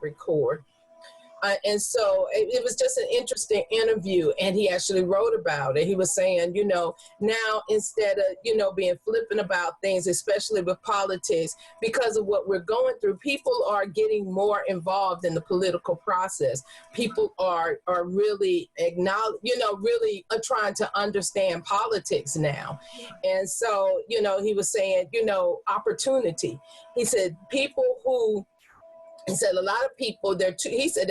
record. And so it was just an interesting interview, and he actually wrote about it. He was saying, you know, now instead of, you know, being flippant about things, especially with politics, because of what we're going through, people are getting more involved in the political process. People are really really trying to understand politics now. And so, you know, he was saying, you know, opportunity. He said He said a lot of people, there are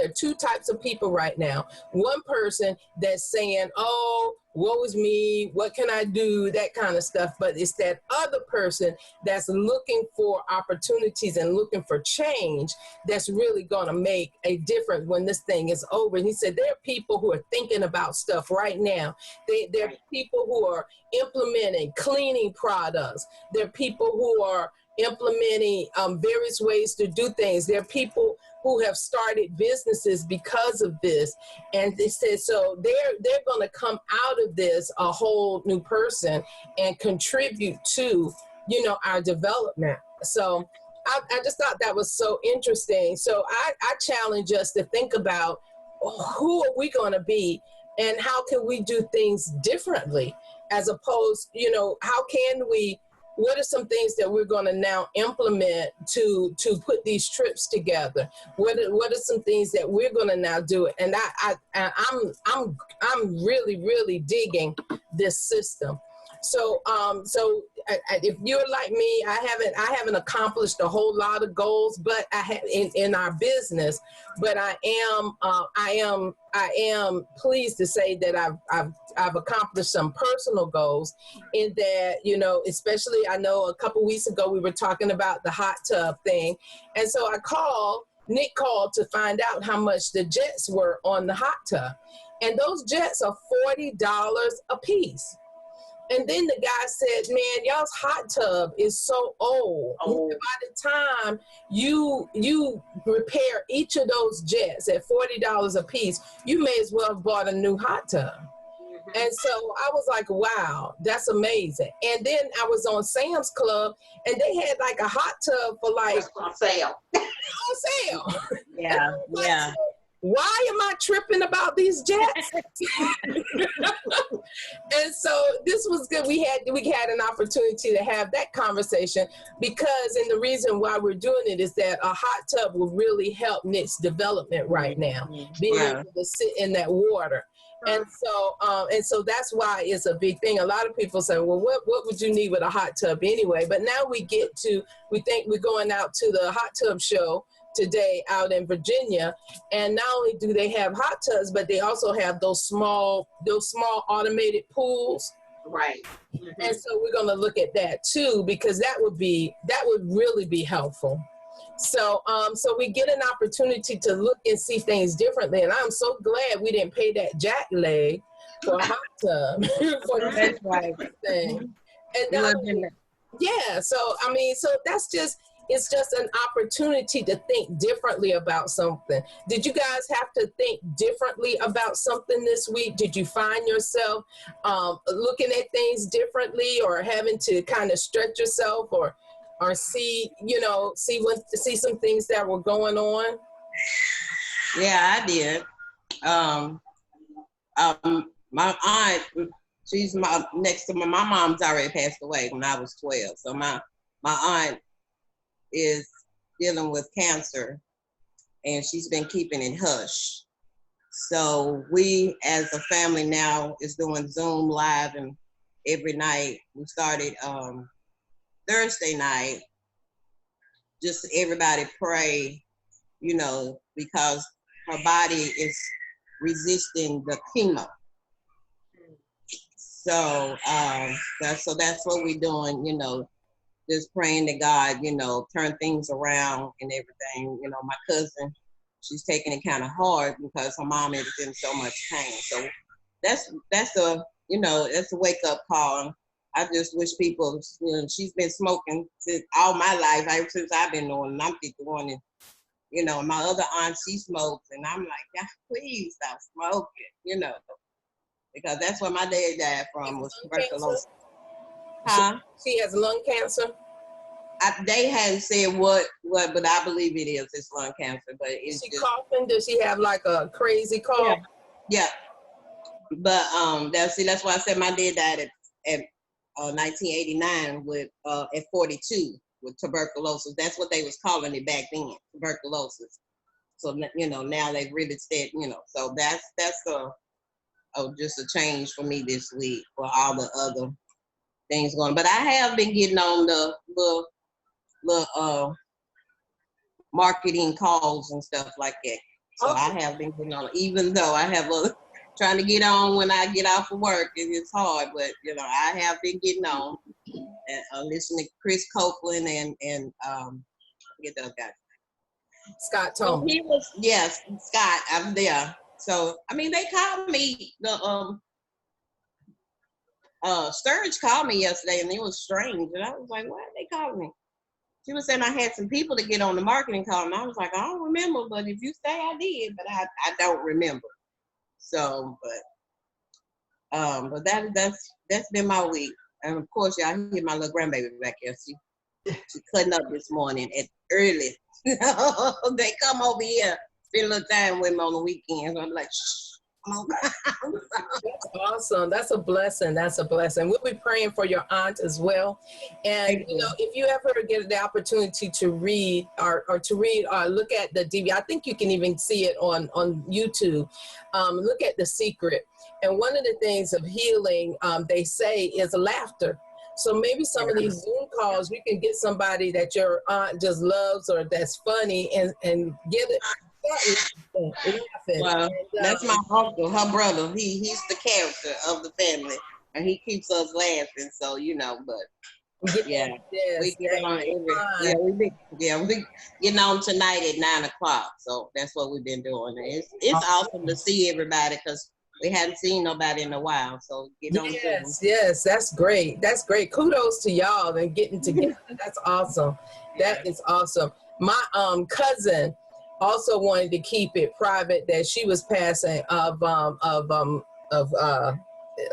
two types of people right now. One person that's saying, oh, woe is me, what can I do, that kind of stuff. But it's that other person that's looking for opportunities and looking for change that's really going to make a difference when this thing is over. And he said there are people who are thinking about stuff right now. There are people who are implementing cleaning products. There are people who are implementing various ways to do things. There are people who have started businesses because of this. And they said, so they're going to come out of this a whole new person and contribute to, you know, our development. So I just thought that was so interesting. So I challenge us to think about who are we going to be and how can we do things differently, as opposed, you know, what are some things that we're going to now implement to put these trips together? What are some things that we're going to now do? And I'm really digging this system. So if you're like me, I haven't accomplished a whole lot of goals, but I have in our business. But I am pleased to say that I've accomplished some personal goals, in that, you know, especially I know a couple weeks ago we were talking about the hot tub thing, and so Nick called to find out how much the jets were on the hot tub, and those jets are $40 a piece. And then the guy said, man, y'all's hot tub is so old. By the time you repair each of those jets at $40 a piece, you may as well have bought a new hot tub. And so I was like, wow, that's amazing. And then I was on Sam's Club, and they had like a hot tub for like on sale. On sale. Yeah, yeah. Why am I tripping about these jets? And so this was good. We had an opportunity to have that conversation, because, and the reason why we're doing it is that a hot tub will really help Nick's development right now, being able to sit in that water. And so that's why it's a big thing. A lot of people say, well, what would you need with a hot tub anyway? But now we think we're going out to the hot tub show today out in Virginia, and not only do they have hot tubs, but they also have those small automated pools. Right. And so we're going to look at that too, because that would really be helpful. So we get an opportunity to look and see things differently, and I'm so glad we didn't pay that jack leg for a hot tub. That's right. Thing. And yeah, so I mean, so it's just an opportunity to think differently about something. Did you guys have to think differently about something this week? Did you find yourself looking at things differently, or having to kind of stretch yourself, or see some things that were going on? Yeah, I did. My aunt, she's next to my mom's already passed away when I was 12. So my aunt is dealing with cancer, and she's been keeping it hush. So we as a family now is doing Zoom live, and every night we started Thursday night, just everybody pray, you know, because her body is resisting the chemo. So that's what we're doing, you know, just praying to God, you know, turn things around and everything. You know, my cousin, she's taking it kind of hard because her mom is in so much pain. So that's a wake up call. I just wish people, you know, she's been smoking since all my life, ever since I've been knowing, and I'm 51, and, you know, my other aunt, she smokes, and I'm like, God, please stop smoking, you know, because that's where my dad died from, was tuberculosis. Huh? She has lung cancer? they hadn't said what, but I believe it is. It's lung cancer, but it's Is she just coughing? Does she have like a crazy cough? yeah. But that's why I said my dad died at 1989 with at 42 with tuberculosis. That's what they was calling it back then, tuberculosis. So now they've really said So that's just a change for me this week for all the other things going. But I have been getting on the little marketing calls and stuff like that. So Okay. I have been getting on, even though I have trying to get on when I get off of work. It's hard, but I have been getting on and listening to Chris Copeland and forget the other guy. Scott So Thomas. he was, yes, Scott. I'm there. So I mean, they called me. The Sturge called me yesterday, and it was strange, and I was like, "Why are they calling me?" She was saying I had some people to get on the marketing call, and I was like, "I don't remember, but if you say I did, but I don't remember." So, but that's been my week, and of course, y'all hear my little grandbaby back here. She cutting up this morning at early. They come over here, spend a little time with me on the weekends. I'm like, shh, come on. That's awesome. That's a blessing. That's a blessing. We'll be praying for your aunt as well. And if you ever get the opportunity to read or look at the DVD, I think you can even see it on YouTube. Look at The Secret. And one of the things of healing, they say, is laughter. So maybe some of these Zoom calls, you can get somebody that your aunt just loves or that's funny and get it. Laughing. Well, And, that's my uncle, her brother. He's the character of the family, and he keeps us laughing. So but yes, we get on we getting on tonight at 9:00. So that's what we've been doing. It's awesome to see everybody because we hadn't seen nobody in a while. So get on. Yes, that's great. That's great. Kudos to y'all and getting together. That's awesome. That is awesome. My cousin also wanted to keep it private that she was passing of lung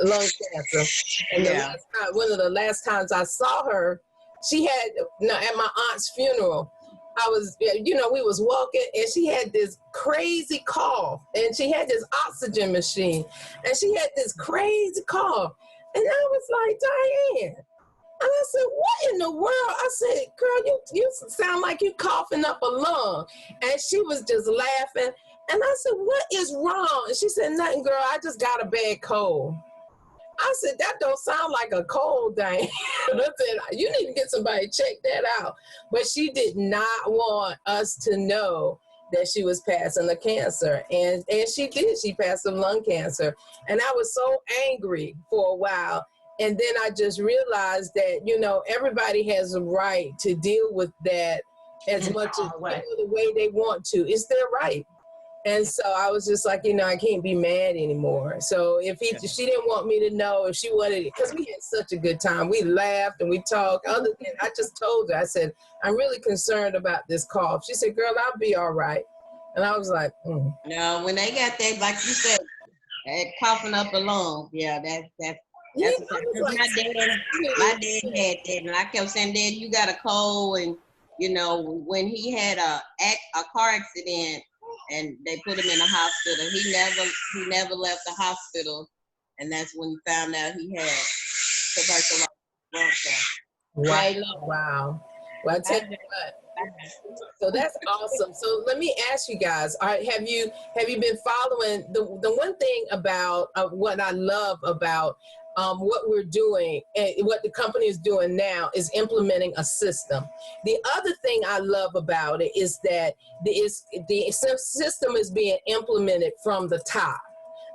cancer. And one of the last times I saw her, she had at my aunt's funeral. I was, we was walking and she had this crazy cough and she had this oxygen machine and she had this crazy cough. And I was like, Diane. And I said, what in the world? I said, girl, you sound like you coughing up a lung. And she was just laughing. And I said, what is wrong? And she said, nothing, girl. I just got a bad cold. I said, that don't sound like a cold, Diane. I said, you need to get somebody to check that out. But she did not want us to know that she was passing the cancer. And she did. She passed some lung cancer. And I was so angry for a while. And then I just realized that, everybody has a right to deal with that as much as the way they want to. It's their right. And so I was just like, I can't be mad anymore. So if she didn't want me to know, if she wanted it, because we had such a good time. We laughed and we talked. Other than I just told her, I said, I'm really concerned about this cough. She said, girl, I'll be all right. And I was like, No, when they got that, like you said, coughing up a lung, that's like, my dad had that, and I kept saying, Dad, you got a cold, and when he had a car accident, and they put him in the hospital, he never left the hospital, and that's when he found out he had tuberculosis. Wow. Well, I tell you what. So that's awesome. So let me ask you guys: have you been following the one thing about what I love about what we're doing and what the company is doing now is implementing a system. The other thing I love about it is that the system is being implemented from the top.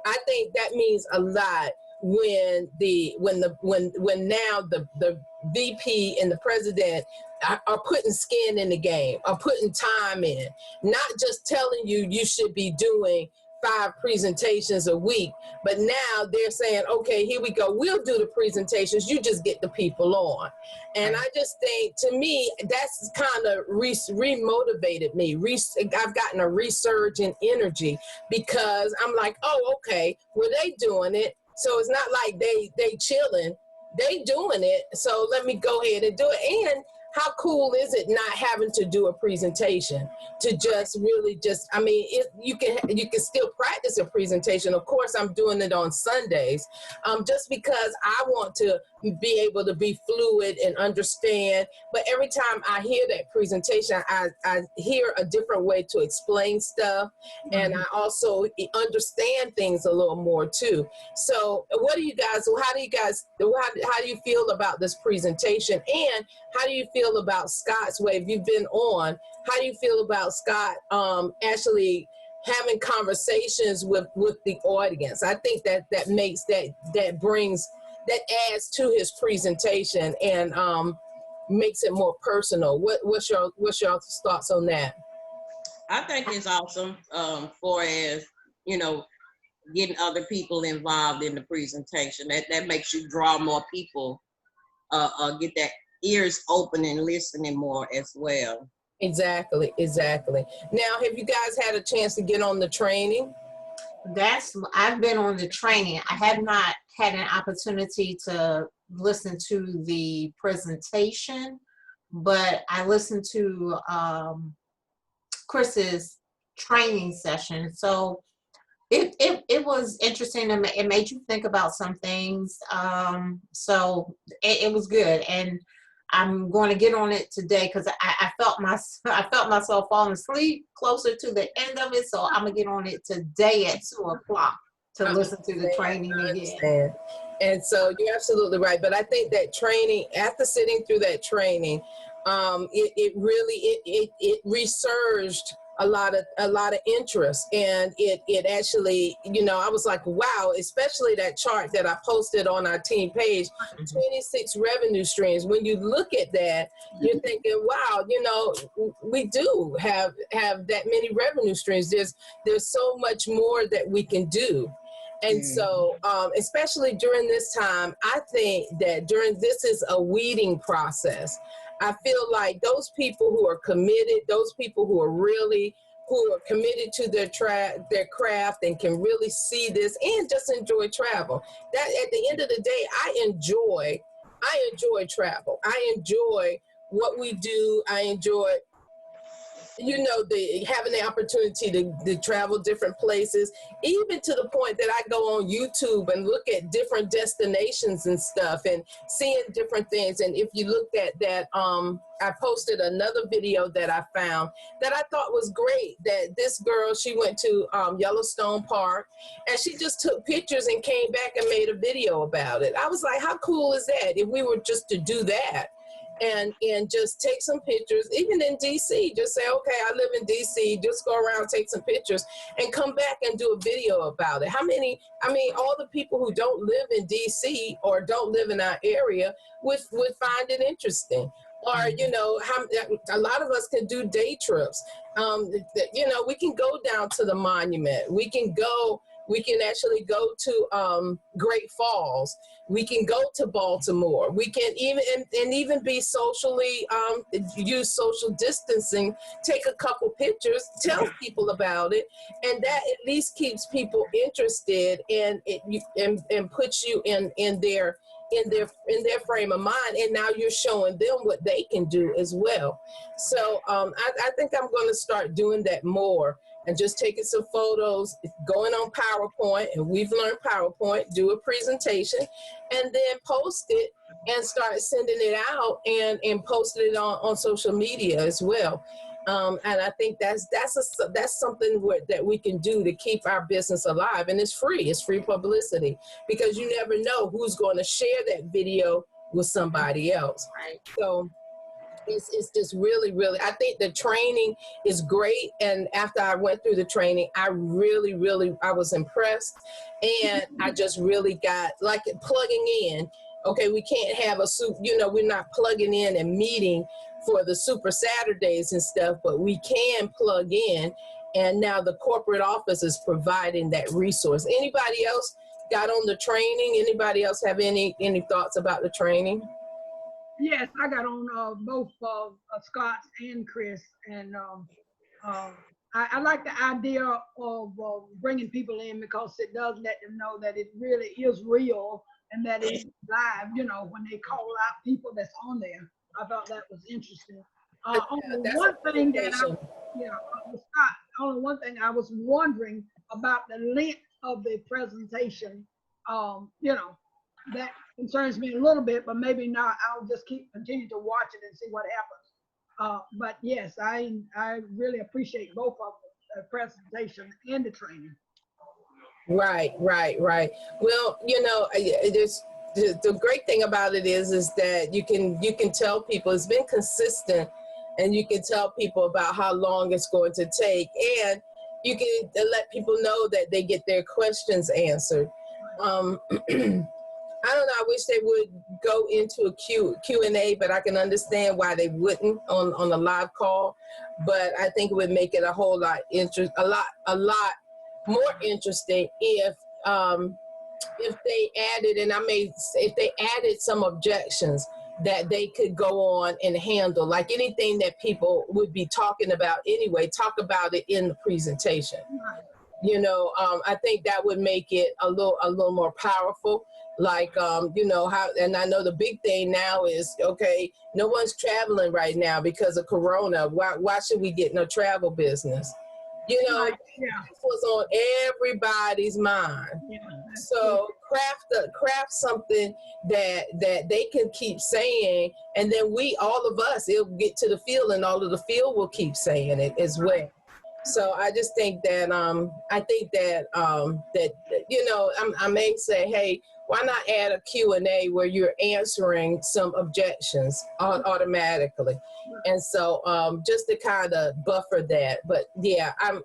I think that means a lot when now the VP and the president are putting skin in the game, are putting time in, not just telling you should be doing 5 presentations a week, but now they're saying, okay, here we go. We'll do the presentations. You just get the people on. And I just think, to me, that's kind of remotivated me. I've gotten a resurge in energy because I'm like, oh, okay, well, they doing it. So it's not like they chilling. They doing it. So let me go ahead and do it. And how cool is it not having to do a presentation, to just really just, I mean, you can still practice a presentation. Of course, I'm doing it on Sundays, just because I want to be able to be fluid and understand. But every time I hear that presentation, I hear a different way to explain stuff, and I also understand things a little more too. So what do you guys, how do you feel about this presentation, and how do you feel about Scott's way? If you've been on, how do you feel about Scott actually having conversations with the audience? I think that makes that adds to his presentation and makes it more personal. What's your thoughts on that? I think it's awesome for as, you know, getting other people involved in the presentation. That makes you draw more people, get that ears open and listening more as well. Exactly. Now, have you guys had a chance to get on the training? I've been on the training. I have not had an opportunity to listen to the presentation, but I listened to Chris's training session. So it was interesting. It made you think about some things. So it was good, and I'm going to get on it today because I felt myself falling asleep closer to the end of it. So I'm gonna get on it today at 2 o'clock to listen to the training again. And so you're absolutely right. But I think that training, after sitting through that training, it really resurged a lot of interest, and it actually, you know, I was like, wow, especially that chart that I posted on our team page, 26 revenue streams. When you look at that, you're thinking, wow, you know, we do have that many revenue streams. There's so much more that we can do. And so, especially during this time, I think that this is a weeding process. I feel like those people who are committed, those people who are committed to their craft and can really see this and just enjoy travel. That at the end of the day, I enjoy travel. I enjoy what we do. I enjoy, you know, having the opportunity to travel different places, even to the point that I go on YouTube and look at different destinations and stuff and seeing different things. And if you looked at that, I posted another video that I found that I thought was great, that this girl, she went to Yellowstone Park, and she just took pictures and came back and made a video about it. I was like, how cool is that if we were just to do that? And just take some pictures, even in DC, just say, okay, I live in DC, just go around, take some pictures, and come back and do a video about it. All the people who don't live in DC or don't live in our area would find it interesting. Or, you know, a lot of us can do day trips. You know, we can go down to the monument. We can actually go to Great Falls. We can go to Baltimore. We can even be socially, use social distancing, take a couple pictures, tell people about it, and that at least keeps people interested and puts you in their frame of mind, and now you're showing them what they can do as well. So I think I'm going to start doing that more, and just taking some photos, going on PowerPoint, and we've learned PowerPoint, do a presentation, and then post it and start sending it out and posting it on social media as well. And I think that's something that we can do to keep our business alive, and it's free publicity, because you never know who's going to share that video with somebody else. Right. So it's just really, really, I think the training is great. And after I went through the training, I was impressed. And I just really got like plugging in. Okay, we can't have we're not plugging in and meeting for the Super Saturdays and stuff, but we can plug in. And now the corporate office is providing that resource. Anybody else got on the training? Anybody else have any thoughts about the training? Yes, I got on both Scott's and Chris, and I like the idea of bringing people in, because it does let them know that it really is real and that it's live. You know, when they call out people that's on there, I thought that was interesting. That's One a thing that presentation. only one thing I was wondering about the length of the presentation. You know, that concerns me a little bit, but maybe not. I'll just continue to watch it and see what happens. But yes, I really appreciate both of the presentation and the training. Right. Well, you know, there's the great thing about it is that you can tell people it's been consistent, and you can tell people about how long it's going to take, and you can let people know that they get their questions answered. I don't know. I wish they would go into a Q&A, but I can understand why they wouldn't on a live call. But I think it would make it a whole lot a lot more interesting if they added, and if they added some objections that they could go on and handle, like anything that people would be talking about anyway, talk about it in the presentation. You know, I think that would make it a little more powerful. Like, you know, how, and I know the big thing now is, okay, no one's traveling right now because of Corona. Why should we get no travel business? You know, this was on everybody's mind. So craft something that they can keep saying, and then all of us, it'll get to the field, and all of the field will keep saying it as well. So I just think that that you know, I may say, hey, why not add a Q&A where you're answering some objections automatically, and so just to kind of buffer that. But yeah, and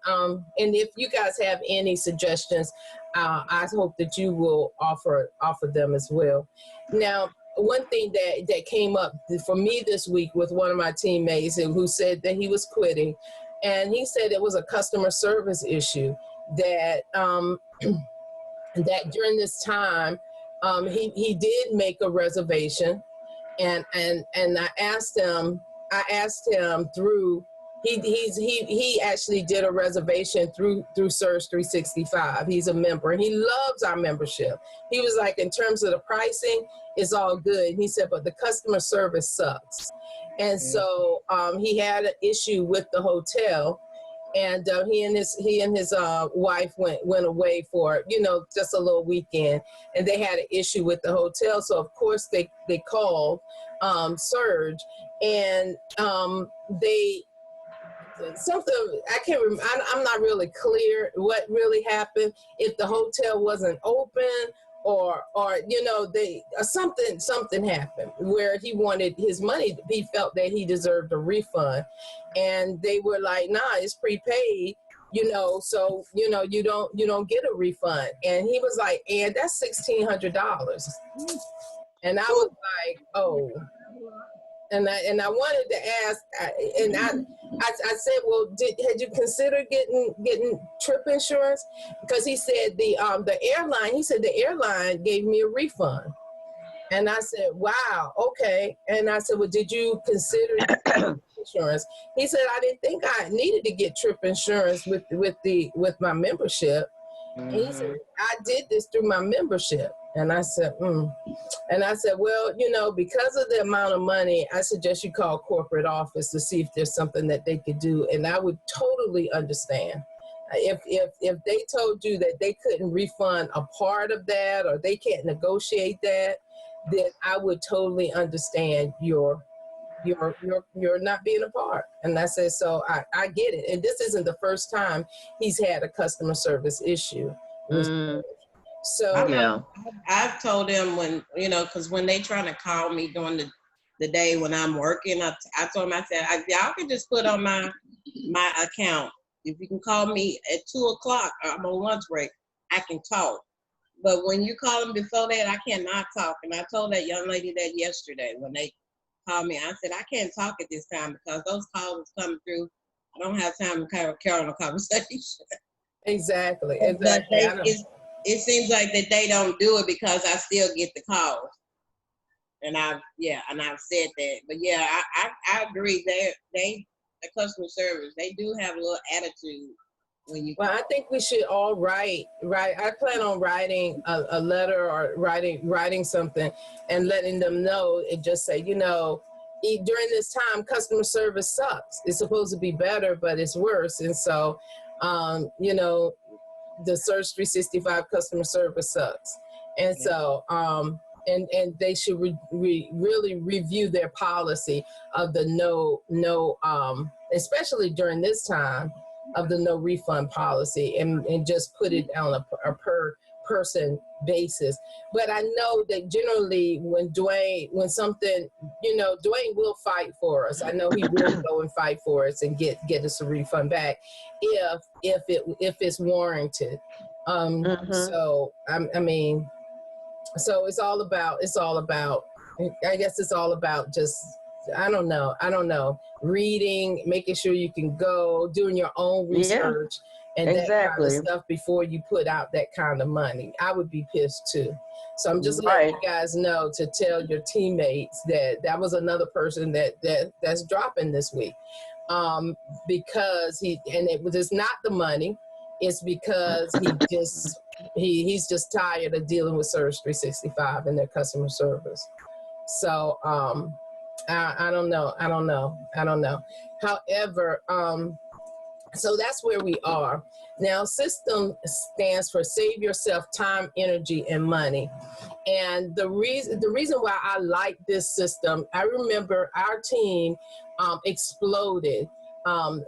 if you guys have any suggestions, I hope that you will offer them as well. Now, one thing that came up for me this week with one of my teammates who said that he was quitting. And he said it was a customer service issue, that that during this time he did make a reservation, and I asked him through he actually did a reservation through Surge 365. He's a member and he loves our membership. He was like, in terms of the pricing, it's all good. He said, but the customer service sucks. And so he had an issue with the hotel, and he and his wife went away for, you know, just a little weekend, and they had an issue with the hotel. So of course they called Surge, and they something I can't remember. I'm not really clear what really happened. If the hotel wasn't open, or you know, something happened where he wanted his money. He felt that he deserved a refund, and they were like, nah, it's prepaid, you know, so you know, you don't get a refund. And he was like, and that's $1,600. And I was like, oh. And I wanted to ask, and I said, well, had you considered getting trip insurance? Because he said the airline gave me a refund. And I said, wow, okay. And I said, well, did you consider insurance? He said, I didn't think I needed to get trip insurance with my membership. And he said, I did this through my membership. And I said, And I said, well, you know, because of the amount of money, I suggest you call corporate office to see if there's something that they could do. And I would totally understand. If they told you that they couldn't refund a part of that, or they can't negotiate that, then I would totally understand your not being a part. And I said, so I get it. And this isn't the first time he's had a customer service issue. So yeah, I've told them, when, you know, because when they trying to call me during the day when I'm working, I told them, I said, y'all can just put on my account. If you can call me at 2:00, I'm on lunch break, I can talk. But when you call them before that, I cannot talk. And I told that young lady that yesterday when they called me. I said, I can't talk at this time because those calls are coming through. I don't have time to carry on a conversation. Exactly. It seems like that they don't do it because I still get the calls. And I've said that. But yeah, I agree. The customer service, they do have a little attitude when you. Well, I think we should all write. I plan on writing a letter, or writing something and letting them know, and just say, you know, during this time, customer service sucks. It's supposed to be better, but it's worse. And so, you know, the Surge 365 customer service sucks. And so, and they should really review their policy of the no, especially during this time, of the no refund policy, and just put it on a per person basis. But I know that generally when something, you know, Dwayne will fight for us. I know he will go and fight for us and get us a refund back if it's warranted. So I mean, so it's all about, I guess it's all about just, I don't know, reading, making sure you can go, doing your own research and that kind of stuff before you put out that kind of money. I would be pissed too. So I'm just letting you guys know to tell your teammates that was another person that's dropping this week. Because it's not the money, it's because he's just tired of dealing with Surge 365 and their customer service. So I don't know. However, so that's where we are. Now, system stands for Save Yourself Time, Energy, and Money. And the reason why I like this system, I remember our team exploded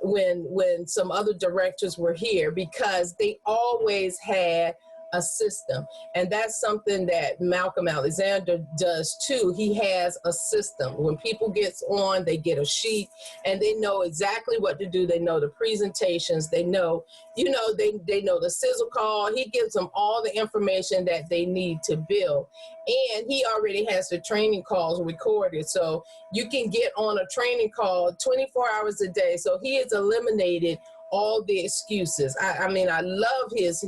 when some other directors were here, because they always had a system. And that's something that Malcolm Alexander does too. He has a system. When people get on, they get a sheet and they know exactly what to do. They know the presentations, they know, you know, they know the sizzle call. He gives them all the information that they need to build. And he already has the training calls recorded. So you can get on a training call 24 hours a day. So he has eliminated all the excuses. I mean, I love his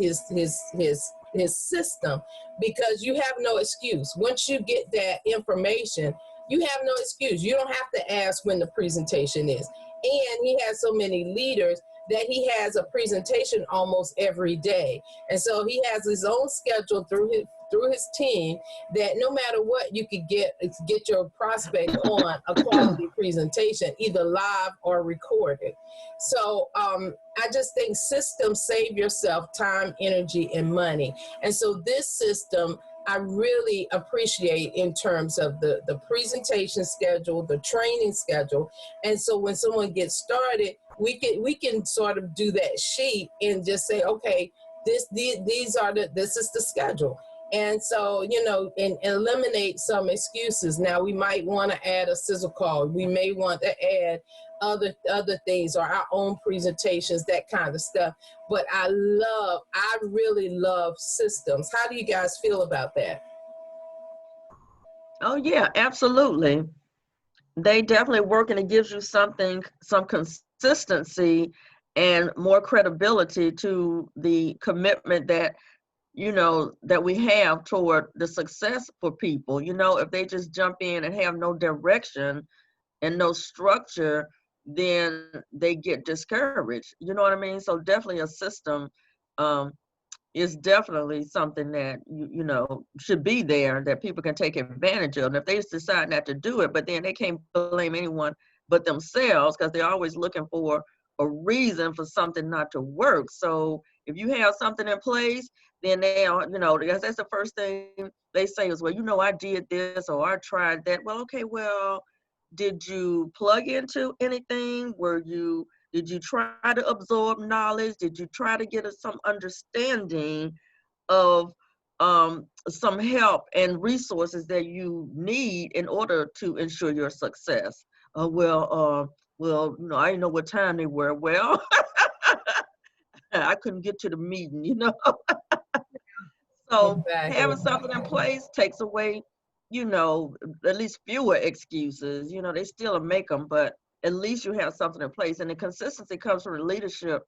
system, because you have no excuse. Once you get that information, you have no excuse. You don't have to ask when the presentation is. And he has so many leaders that he has a presentation almost every day. And so he has his own schedule through his team, that no matter what, you could get your prospect on a quality presentation, either live or recorded. So I just think systems save yourself time, energy, and money. And so this system, I really appreciate in terms of the presentation schedule, the training schedule. And so when someone gets started, we can sort of do that sheet and just say, okay, this is the schedule. And so, you know, and eliminate some excuses. Now we might want to add a sizzle call. We may want to add other things, or our own presentations, that kind of stuff. But I really love systems. How do you guys feel about that? Oh yeah, absolutely. They definitely work, and it gives you some consistency and more credibility to the commitment that, you know, that we have toward the success for people. You know, if they just jump in and have no direction and no structure, then they get discouraged. You know what I mean? So definitely a system is definitely something that, you know, should be there, that people can take advantage of. And if they just decide not to do it, but then they can't blame anyone but themselves, because they're always looking for a reason for something not to work. So if you have something in place, then they are, you know, because that's the first thing they say is, well, you know, I did this or I tried that. Well, okay, well, did you plug into anything? Did you try to absorb knowledge? Did you try to get some understanding of some help and resources that you need in order to ensure your success? Well, you know, I didn't know what time they were. Well, I couldn't get to the meeting, you know. So having something in place takes away, you know, at least fewer excuses. You know, they still make them, but at least you have something in place. And the consistency comes from the leadership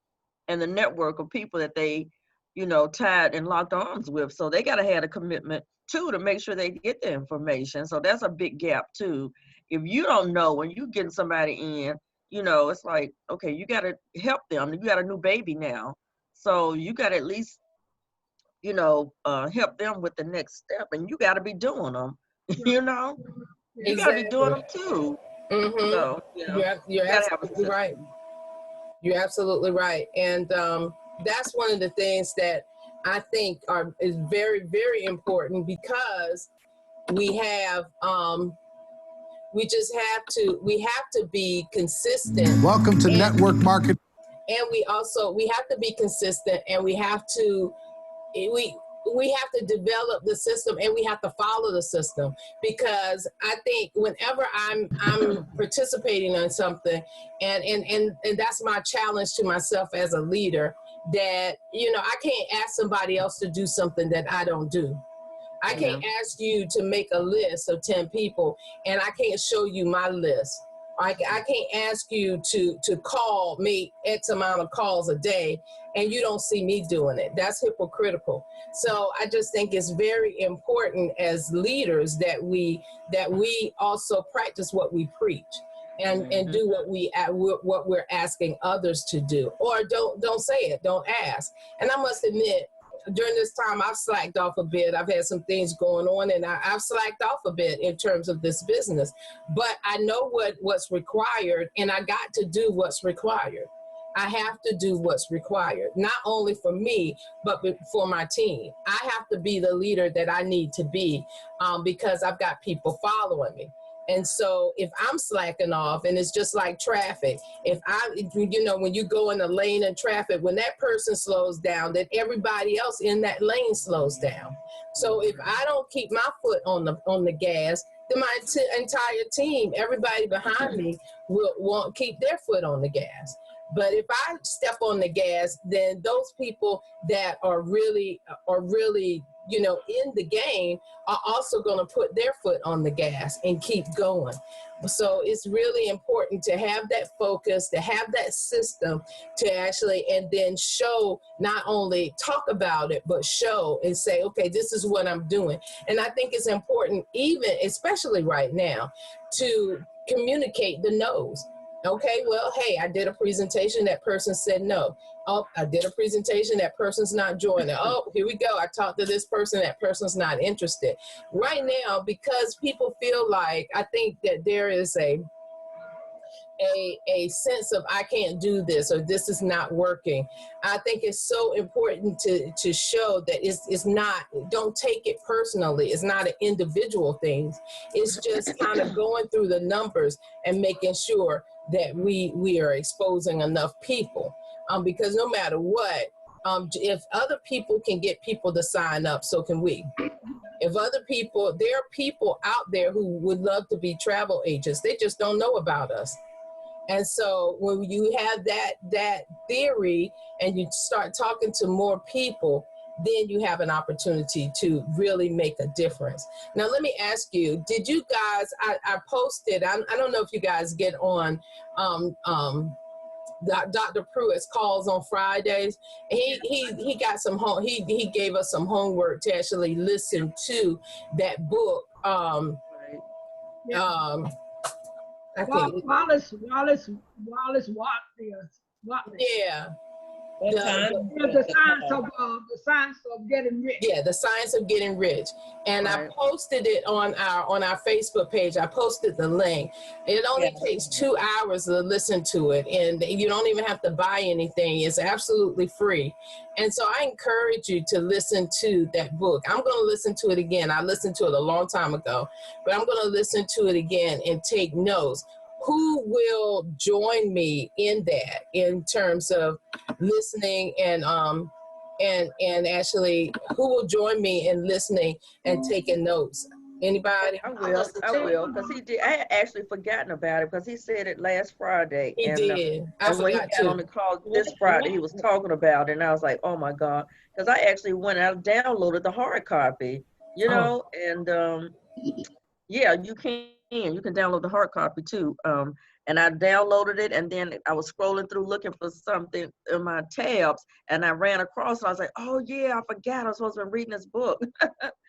and the network of people that they, you know, tied and locked arms with. So they got to have a commitment too to make sure they get the information. So that's a big gap too. If you don't know when you getting somebody in, you know, it's like, okay, you got to help them. You got a new baby now. So you got to at least, you know, help them with the next step, and you got to be doing them, you know, you got to be doing them too. Mm-hmm. So, you know, You're gotta have a absolutely right. You're absolutely right. And that's one of the things that I think is very, very important, because we have we have to be consistent. Welcome to Network Market. And we have to be consistent, and we have to develop the system, and we have to follow the system, because I think whenever I'm participating in something, and that's my challenge to myself as a leader, that, you know, I can't ask somebody else to do something that I don't do. I can't ask you to make a list of 10 people, and I can't show you my list. I can't ask you to make X amount of calls a day, and you don't see me doing it. That's hypocritical. So I just think it's very important as leaders that we also practice what we preach, and do what we're asking others to do. Or don't say it, don't ask. And I must admit, during this time, I've slacked off a bit. I've had some things going on, and I've slacked off a bit in terms of this business. But I know what's required, and I got to do what's required. I have to do what's required, not only for me, but for my team. I have to be the leader that I need to be, because I've got people following me. And so if I'm slacking off, and it's just like traffic, when you go in a lane in traffic, when that person slows down, then everybody else in that lane slows down. So if I don't keep my foot on the gas, then my entire team, everybody behind me, won't keep their foot on the gas. But if I step on the gas, then those people that are really, in the game are also going to put their foot on the gas and keep going. So it's really important to have that focus, to have that system, to actually, and then show, not only talk about it, but show and say, okay, this is what I'm doing. And I think it's important, especially right now, to communicate the no's. Okay, well, hey, I did a presentation, that person said no. Oh, I did a presentation, that person's not joining. Oh, here we go. I talked to this person, that person's not interested. Right now, because people feel like, I think that there is a sense of, I can't do this, or this is not working. I think it's so important to show that it's not, don't take it personally. It's not an individual thing. It's just kind of going through the numbers and making sure that we are exposing enough people, because no matter what, if other people can get people to sign up, so can we. If other people, there are people out there who would love to be travel agents, they just don't know about us. And so when you have that theory and you start talking to more people, then you have an opportunity to really make a difference. Now, let me ask you, did you guys, I posted, I don't know if you guys get on Dr. Pruitt's calls on Fridays. He got some he gave us some homework to actually listen to that book. I think Wallace yeah. The science of getting rich. Yeah, the science of getting rich. And right. I posted it on our Facebook page. I posted the link. It only takes 2 hours to listen to it, and you don't even have to buy anything. It's absolutely free. And so I encourage you to listen to that book. I'm going to listen to it again. I listened to it a long time ago, but I'm going to listen to it again and take notes. Who will join me in that, in terms of listening and actually, who will join me in listening and taking notes? Anybody? I will, because he did. I had actually forgotten about it because he said it last Friday. He did. And when he got on the call this Friday, he was talking about it, and I was like, oh my God, because I actually went out and downloaded the hard copy, and yeah, you can download the hard copy too. And I downloaded it, and then I was scrolling through looking for something in my tabs, and I ran across it. I was like, oh yeah, I forgot I was supposed to be reading this book.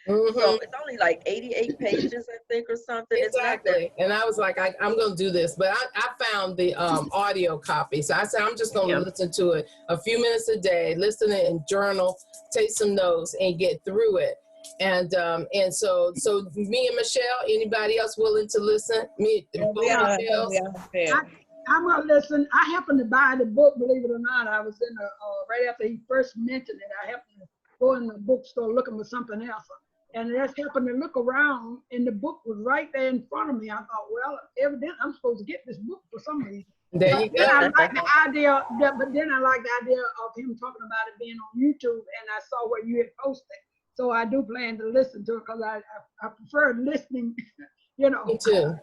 Mm-hmm. So it's only like 88 pages, I think, or something. Exactly. And I was like, I'm going to do this. But I found the audio copy. So I said, I'm just going to listen to it a few minutes a day, listen to it and journal, take some notes, and get through it. And so me and Michelle, anybody else willing to listen? Me, both Michelle's? I'm gonna listen. I happened to buy the book, believe it or not. I was in right after he first mentioned it, I happened to go in the bookstore looking for something else. And I just happened to look around and the book was right there in front of me. I thought, well, evidently I'm supposed to get this book for some reason. There you go. Then I like the idea, but then I like the idea of him talking about it being on YouTube, and I saw where you had posted. So I do plan to listen to it because I prefer listening, you know. Me too.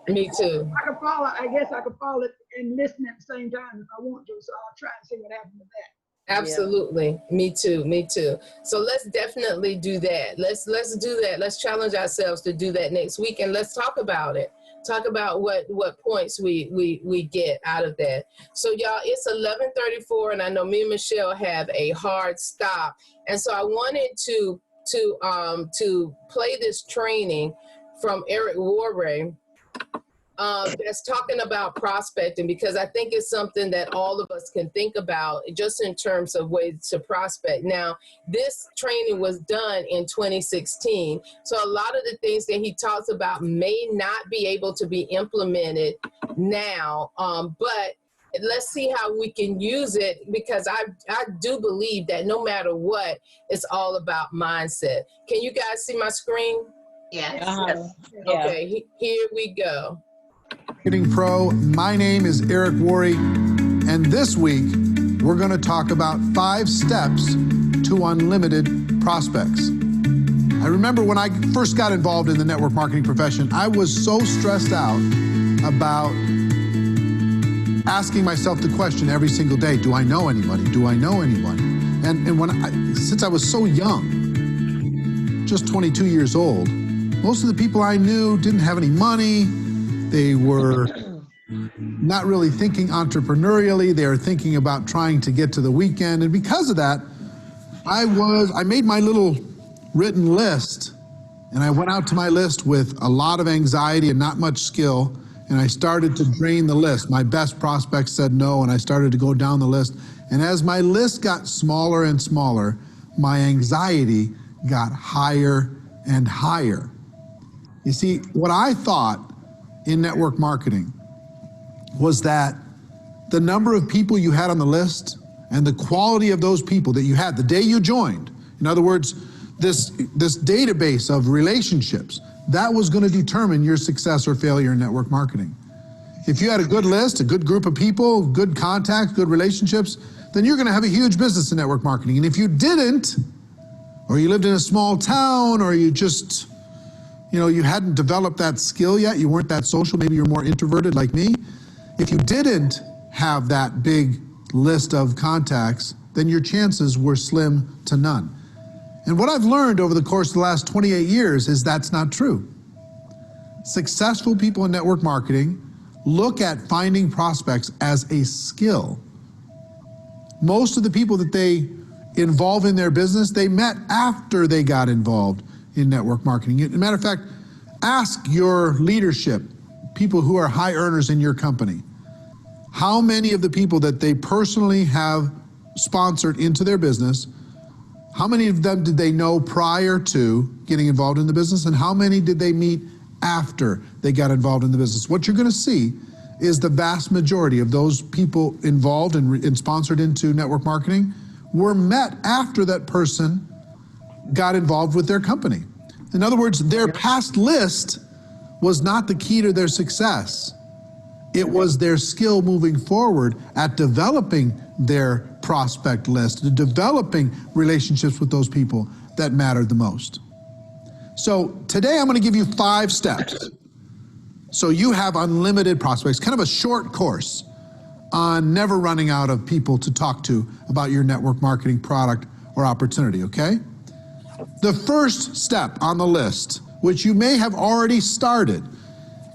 Me too. I can follow, I guess I could follow it and listen at the same time if I want to. So I'll try and see what happens with that. Absolutely. Yeah. Me too. Me too. So let's definitely do that. Let's do that. Let's challenge ourselves to do that next week, and let's talk about it. Talk about what points we get out of that. So y'all, it's 11:34, and I know me and Michelle have a hard stop, and so I wanted to play this training from Eric WORRE that's talking about prospecting, because I think it's something that all of us can think about just in terms of ways to prospect. Now, this training was done in 2016, so a lot of the things that he talks about may not be able to be implemented now, but let's see how we can use it, because I do believe that no matter what, it's all about mindset. Can you guys see my screen? Yes. Yes. Okay, here we go. Marketing Pro, my name is Eric WORRE, and this week we're going to talk about 5 steps to unlimited prospects. I remember when I first got involved in the network marketing profession, I was so stressed out about asking myself the question every single day, do I know anybody? Do I know anyone? And since I was so young, just 22 years old, most of the people I knew didn't have any money. They were not really thinking entrepreneurially. They were thinking about trying to get to the weekend. And because of that, I made my little written list, and I went out to my list with a lot of anxiety and not much skill. And I started to drain the list. My best prospects said no, and I started to go down the list. And as my list got smaller and smaller, my anxiety got higher and higher. You see, what I thought in network marketing was that the number of people you had on the list and the quality of those people that you had the day you joined, in other words, this database of relationships, that was going to determine your success or failure in network marketing. If you had a good list, a good group of people, good contacts, good relationships, then you're going to have a huge business in network marketing. And if you didn't, or you lived in a small town, or you just, you hadn't developed that skill yet, you weren't that social, maybe you're more introverted like me. If you didn't have that big list of contacts, then your chances were slim to none. And what I've learned over the course of the last 28 years is that's not true. Successful people in network marketing look at finding prospects as a skill. Most of the people that they involve in their business, they met after they got involved in network marketing. As a matter of fact, ask your leadership, people who are high earners in your company, how many of the people that they personally have sponsored into their business, how many of them did they know prior to getting involved in the business, and how many did they meet after they got involved in the business? What you're going to see is the vast majority of those people involved and sponsored into network marketing were met after that person got involved with their company. In other words, their past list was not the key to their success. It was their skill moving forward at developing their prospect list, developing relationships with those people that mattered the most. So today I'm going to give you 5 steps so you have unlimited prospects, kind of a short course on never running out of people to talk to about your network marketing product or opportunity, okay? The first step on the list, which you may have already started,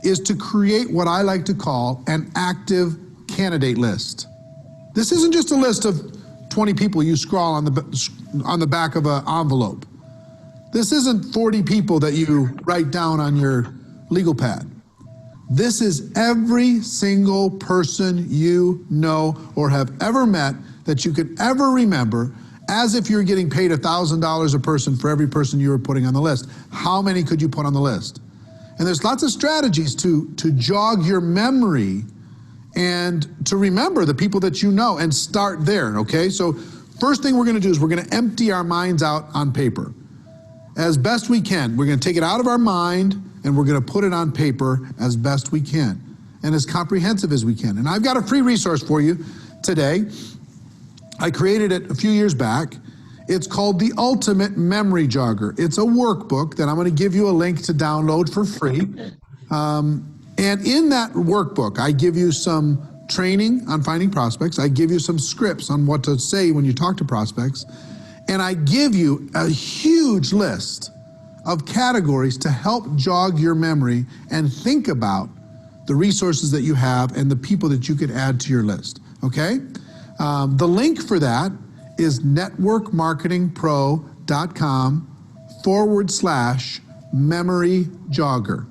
is to create what I like to call an active candidate list. This isn't just a list of 20 people you scrawl on the back of an envelope. This isn't 40 people that you write down on your legal pad. This is every single person you know or have ever met that you could ever remember, as if you're getting paid $1,000 a person for every person you were putting on the list. How many could you put on the list? And there's lots of strategies to jog your memory and to remember the people that you know and start there, okay? So first thing we're gonna do is we're gonna empty our minds out on paper. As best we can. We're gonna take it out of our mind and we're gonna put it on paper as best we can and as comprehensive as we can. And I've got a free resource for you today. I created it a few years back. It's called the Ultimate Memory Jogger. It's a workbook that I'm gonna give you a link to download for free. And in that workbook, I give you some training on finding prospects. I give you some scripts on what to say when you talk to prospects. And I give you a huge list of categories to help jog your memory and think about the resources that you have and the people that you could add to your list, okay? The link for that is networkmarketingpro.com/memory jogger.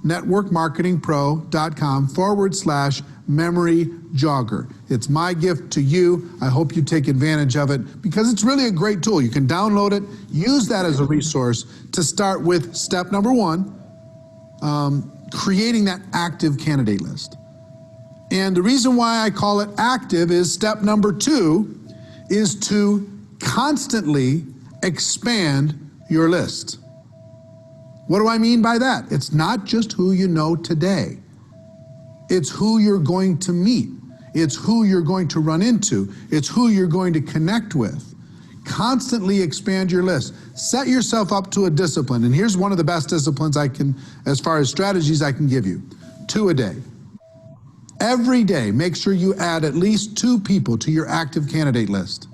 networkmarketingpro.com/memory jogger. It's my gift to you. I hope you take advantage of it because it's really a great tool. You can download it, use that as a resource to start with step number 1, creating that active candidate list. And the reason why I call it active is step number 2 is to constantly expand your list. What do I mean by that? It's not just who you know today. It's who you're going to meet. It's who you're going to run into. It's who you're going to connect with. Constantly expand your list. Set yourself up to a discipline. And here's one of the best disciplines I can, as far as strategies I can give you. 2 a day. Every day, make sure you add at least 2 people to your active candidate list.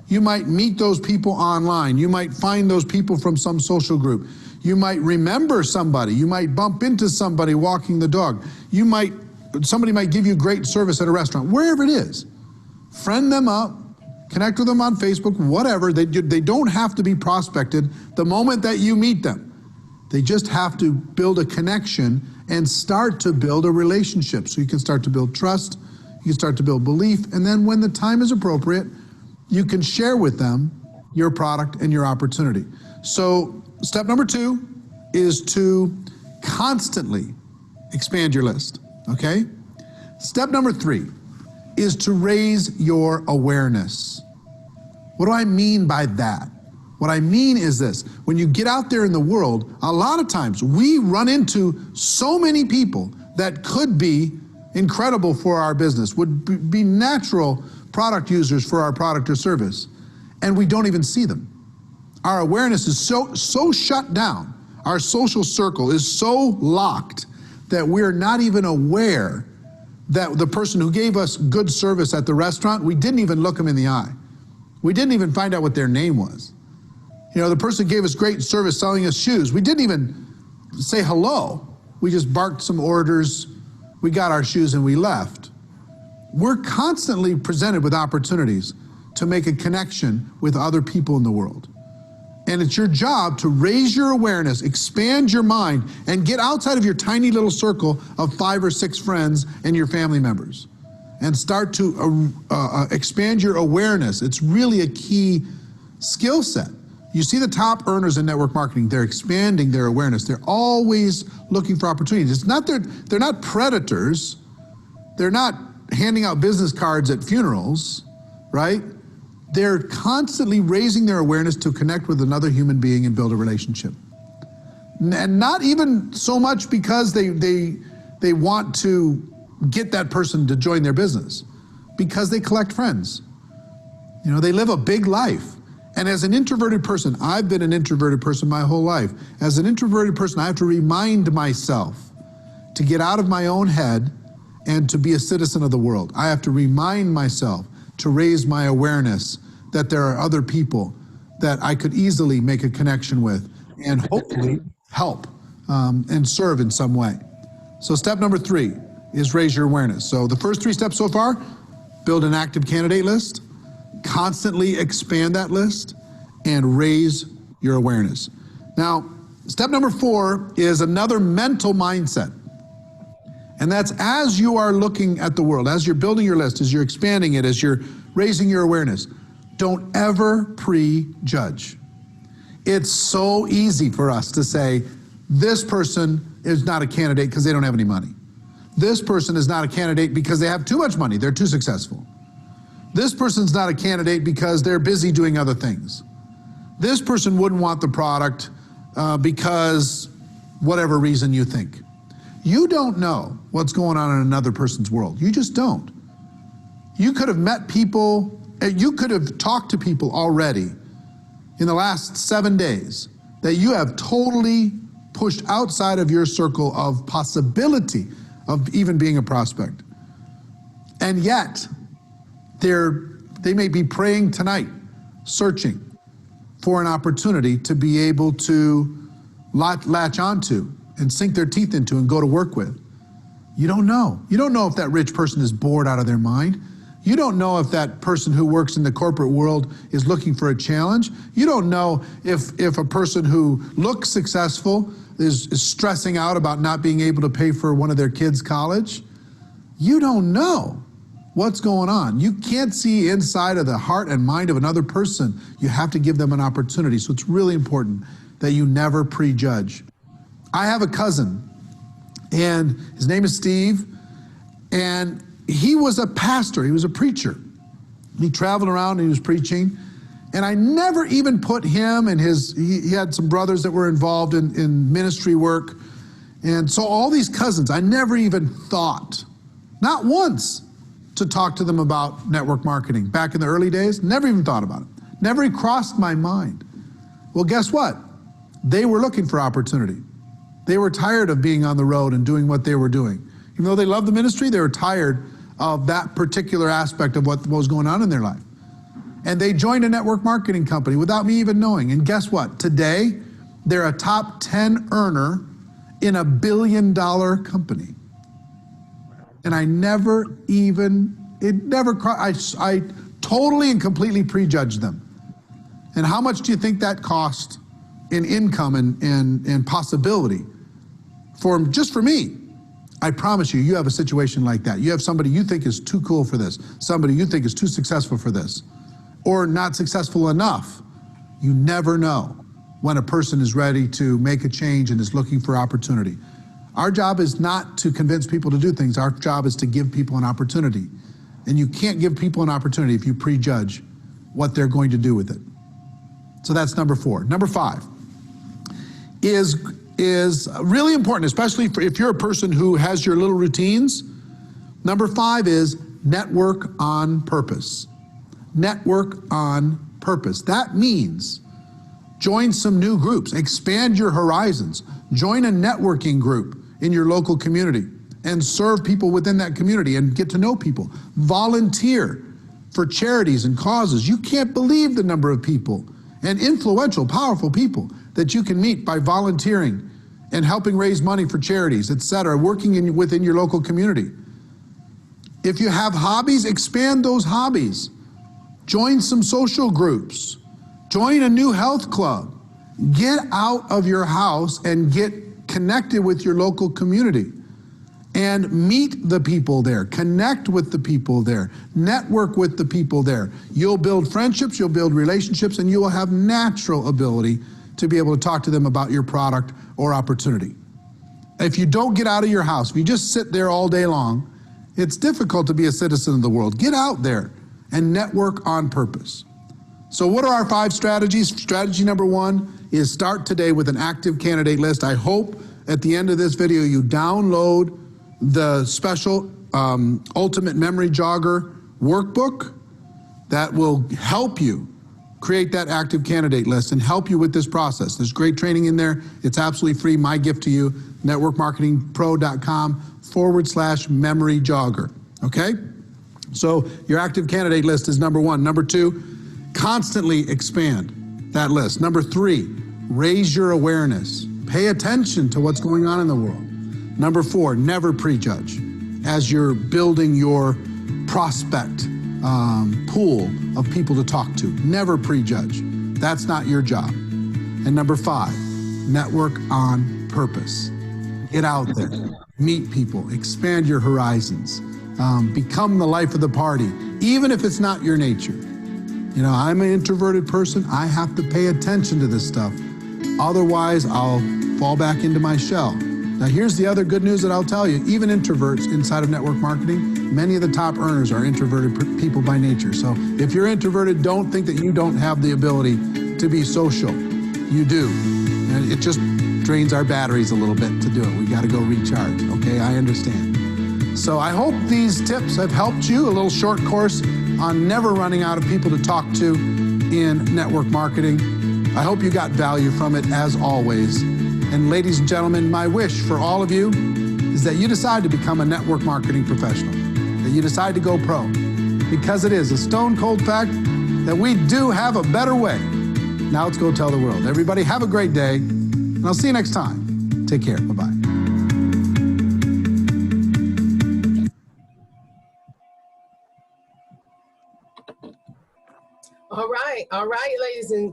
You might meet those people online. You might find those people from some social group. You might remember somebody. You might bump into somebody walking the dog. Somebody might give you great service at a restaurant, wherever it is. Friend them up, connect with them on Facebook, whatever. They don't have to be prospected the moment that you meet them. They just have to build a connection and start to build a relationship. So you can start to build trust, you can start to build belief, and then when the time is appropriate, you can share with them your product and your opportunity. So step number 2 is to constantly expand your list, okay? Step number 3 is to raise your awareness. What do I mean by that? What I mean is this: when you get out there in the world, a lot of times we run into so many people that could be incredible for our business, would be natural product users for our product or service, and we don't even see them. Our awareness is so shut down. Our social circle is so locked that we're not even aware that the person who gave us good service at the restaurant, we didn't even look them in the eye. We didn't even find out what their name was. You know, the person who gave us great service selling us shoes, we didn't even say hello. We just barked some orders, we got our shoes and we left. We're constantly presented with opportunities to make a connection with other people in the world. And it's your job to raise your awareness, expand your mind, and get outside of your tiny little circle of 5 or 6 friends and your family members. And start to expand your awareness. It's really a key skill set. You see the top earners in network marketing, they're expanding their awareness. They're always looking for opportunities. It's not they're not predators. They're not handing out business cards at funerals, right? They're constantly raising their awareness to connect with another human being and build a relationship. And not even so much because they want to get that person to join their business, because they collect friends. You know, they live a big life. And as an introverted person, I've been an introverted person my whole life. As an introverted person, I have to remind myself to get out of my own head and to be a citizen of the world. I have to remind myself to raise my awareness that there are other people that I could easily make a connection with and hopefully help and serve in some way. So step number 3 is raise your awareness. So the first 3 steps so far: build an active candidate list, constantly expand that list, and raise your awareness. Now, step number 4 is another mental mindset. And that's as you are looking at the world, as you're building your list, as you're expanding it, as you're raising your awareness, Don't ever prejudge. It's so easy for us to say, this person is not a candidate because they don't have any money. This person is not a candidate because they have too much money, they're too successful. This person's not a candidate because they're busy doing other things. This person wouldn't want the product because whatever reason you think. You don't know what's going on in another person's world. You just don't. You could have met people, you could have talked to people already in the last 7 days that you have totally pushed outside of your circle of possibility of even being a prospect. And yet, they may be praying tonight, searching for an opportunity to be able to latch onto and sink their teeth into and go to work with. You don't know. You don't know if that rich person is bored out of their mind. You don't know if that person who works in the corporate world is looking for a challenge. You don't know if a person who looks successful is stressing out about not being able to pay for one of their kids' college. You don't know what's going on. You can't see inside of the heart and mind of another person. You have to give them an opportunity. So it's really important that you never prejudge. I have a cousin, and his name is Steve, and he was a pastor, he was a preacher. He traveled around and he was preaching, and I never even put him and he had some brothers that were involved in ministry work. And so all these cousins, I never even thought, not once, to talk to them about network marketing. Back in the early days, never even thought about it. Never even crossed my mind. Well, guess what? They were looking for opportunity. They were tired of being on the road and doing what they were doing. Even though they loved the ministry, they were tired of that particular aspect of what was going on in their life. And they joined a network marketing company without me even knowing. And guess what? Today, they're a top 10 earner in a $1 billion company. And I never even, I totally and completely prejudged them. And how much do you think that cost in income and possibility just for me? I promise you, you have a situation like that. You have somebody you think is too cool for this, somebody you think is too successful for this, or not successful enough. You never know when a person is ready to make a change and is looking for opportunity. Our job is not to convince people to do things. Our job is to give people an opportunity. And you can't give people an opportunity if you prejudge what they're going to do with it. So that's number 4. Number 5 is really important, especially if you're a person who has your little routines. Number 5 is network on purpose. Network on purpose. That means join some new groups, expand your horizons, join a networking group in your local community and serve people within that community and get to know people. Volunteer for charities and causes. You can't believe the number of people and influential, powerful people that you can meet by volunteering and helping raise money for charities, etc., working within your local community. If you have hobbies, expand those hobbies. Join some social groups. Join a new health club. Get out of your house and get connected with your local community and meet the people there, connect with the people there, network with the people there. You'll build friendships, you'll build relationships, and you will have natural ability to be able to talk to them about your product or opportunity. If you don't get out of your house, if you just sit there all day long, it's difficult to be a citizen of the world. Get out there and network on purpose. So what are our 5 strategies? Strategy number 1 is start today with an active candidate list. I hope at the end of this video you download the special Ultimate Memory Jogger workbook that will help you create that active candidate list and help you with this process. There's great training in there. It's absolutely free. My gift to you, networkmarketingpro.com/memory jogger. Okay? So your active candidate list is number 1. Number 2, constantly expand that list. Number 3, raise your awareness. Pay attention to what's going on in the world. Number 4, never prejudge as you're building your prospect pool of people to talk to. Never prejudge. That's not your job. And number 5, network on purpose. Get out there, meet people, expand your horizons, become the life of the party, even if it's not your nature. You know, I'm an introverted person. I have to pay attention to this stuff. Otherwise, I'll fall back into my shell. Now, here's the other good news that I'll tell you. Even introverts inside of network marketing, many of the top earners are introverted people by nature. So if you're introverted, don't think that you don't have the ability to be social. You do. And it just drains our batteries a little bit to do it. We got to go recharge, okay? I understand. So I hope these tips have helped you. A little short course on never running out of people to talk to in network marketing. I hope you got value from it, as always. And ladies and gentlemen, my wish for all of you is that you decide to become a network marketing professional, that you decide to go pro, because it is a stone cold fact that we do have a better way. Now let's go tell the world. Everybody have a great day, and I'll see you next time. Take care. Bye-bye. All right,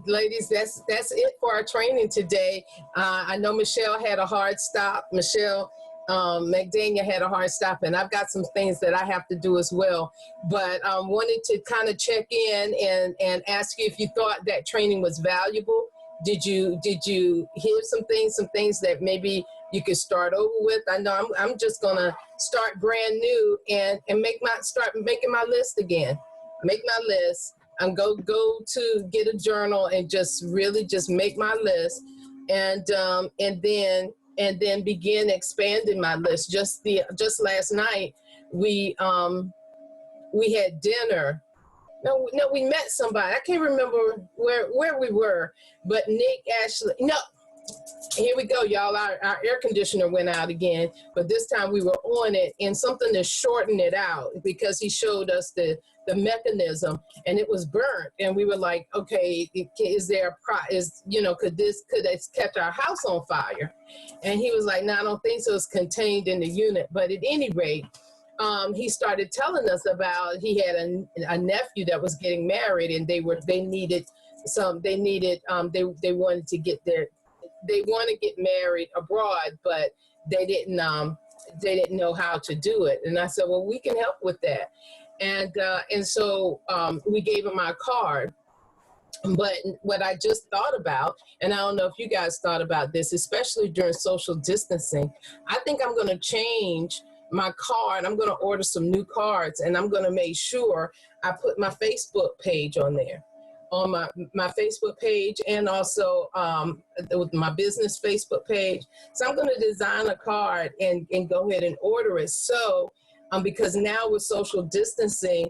ladies, that's it for our training today. I know Michelle had a hard stop. Michelle McDaniel had a hard stop, and I've got some things that I have to do as well. But wanted to kind of check in and ask you if you thought that training was valuable. Did you hear some things that maybe you could start over with? I know I'm just gonna start brand new and start making my list again. Make my list. I'm go to get a journal and just really just make my list, and then begin expanding my list. Just last night we had dinner. No, we met somebody. I can't remember where we were, but Nick Ashley. No, here we go, y'all. Our air conditioner went out again, but this time we were on it, and something to shorten it out, because he showed us the mechanism, and it was burnt, and we were like, okay, is there could this catch our house on fire? And he was like, no, I don't think so. It's contained in the unit. But at any rate, he started telling us about, he had a nephew that was getting married, and they wanted to get married abroad, but they didn't know how to do it. And I said, well, we can help with that. And so we gave him our card. But what I just thought about, and I don't know if you guys thought about this, especially during social distancing, I think I'm going to change my card. I'm going to order some new cards, and I'm going to make sure I put my Facebook page on there, on my Facebook page, and also with my business Facebook page. So I'm going to design a card and go ahead and order it. So because now with social distancing,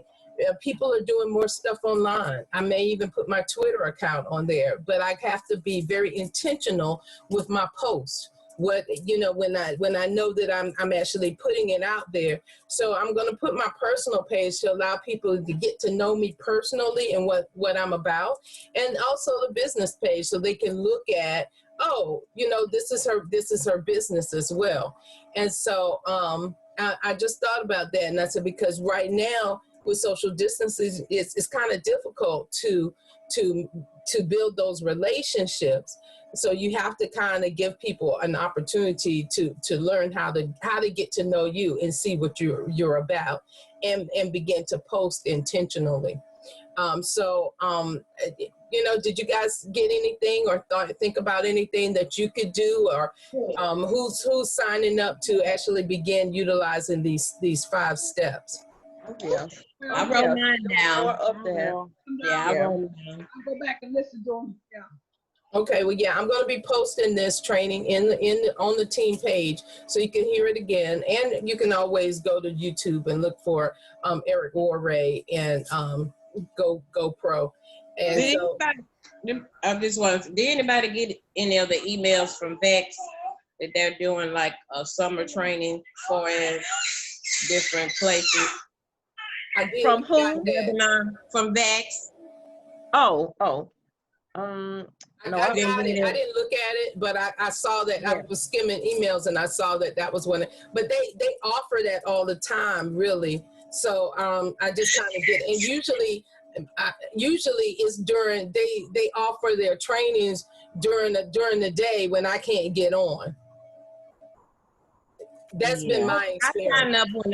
people are doing more stuff online. I may even put my Twitter account on there, but I have to be very intentional with my posts. When I know that I'm actually putting it out there. So I'm going to put my personal page to allow people to get to know me personally and what I'm about, and also the business page, so they can look at, oh, this is her business as well. And so I just thought about that, and I said, because right now with social distancing, it's kind of difficult to build those relationships. So you have to kind of give people an opportunity to learn how to get to know you and see what you're about, and begin to post intentionally. Did you guys get anything or think about anything that you could do, or who's signing up to actually begin utilizing these 5 steps? Yeah. I wrote mine down. More up there. Yeah, I wrote it down. I'll go back and listen to them. Yeah. Okay, well, yeah, I'm going to be posting this training on the team page, so you can hear it again, and you can always go to YouTube and look for Eric WORRE and Go Pro. And did anybody get any of the emails from VEX that they're doing like a summer training for different places? I did. From who? From VEX. No, I didn't look at it, but I saw that. Yeah. I was skimming emails, and I saw that was one. But they offer that all the time, really. So I just kind of get. And usually it's during they offer their trainings during the day when I can't get on. That's been my experience. I signed up when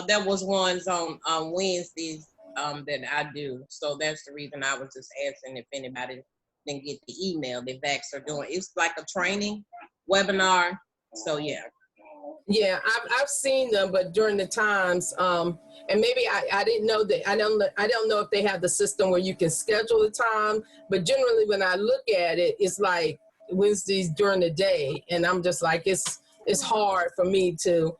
there was ones on Wednesdays that I do. So that's the reason I was just asking if anybody didn't get the email that VAX are doing. It's like a training webinar. So yeah. Yeah, I've seen them, but during the times, and maybe I didn't know that. I don't know if they have the system where you can schedule the time. But generally, when I look at it, it's like Wednesdays during the day, and I'm just like, it's hard for me to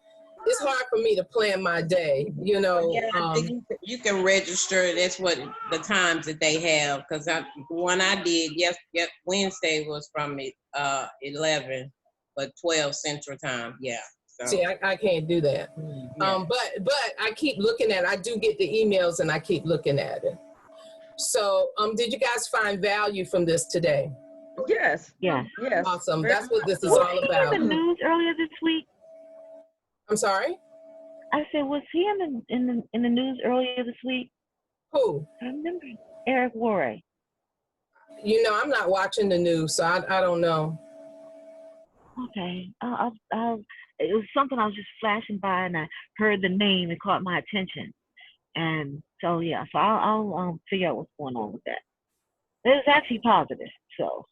plan my day. You know. Yeah, I think you can register. That's what the times that they have. Because one I did Wednesday was from 11, but 12 Central Time. Yeah. So. See, I can't do that. Yeah. But I keep looking at it. I do get the emails and I keep looking at it. So, did you guys find value from this today? Yes. Yes. Yes. Awesome. Very That's what this is Was all he about. in the news earlier this week? I'm sorry? I said, was he in the news earlier this week? Who? I remember Eric WORRE. You know, I'm not watching the news, so I don't know. Okay. It was something I was just flashing by, and I heard the name and caught my attention. And so, yeah, so I'll figure out what's going on with that. It's actually positive, so.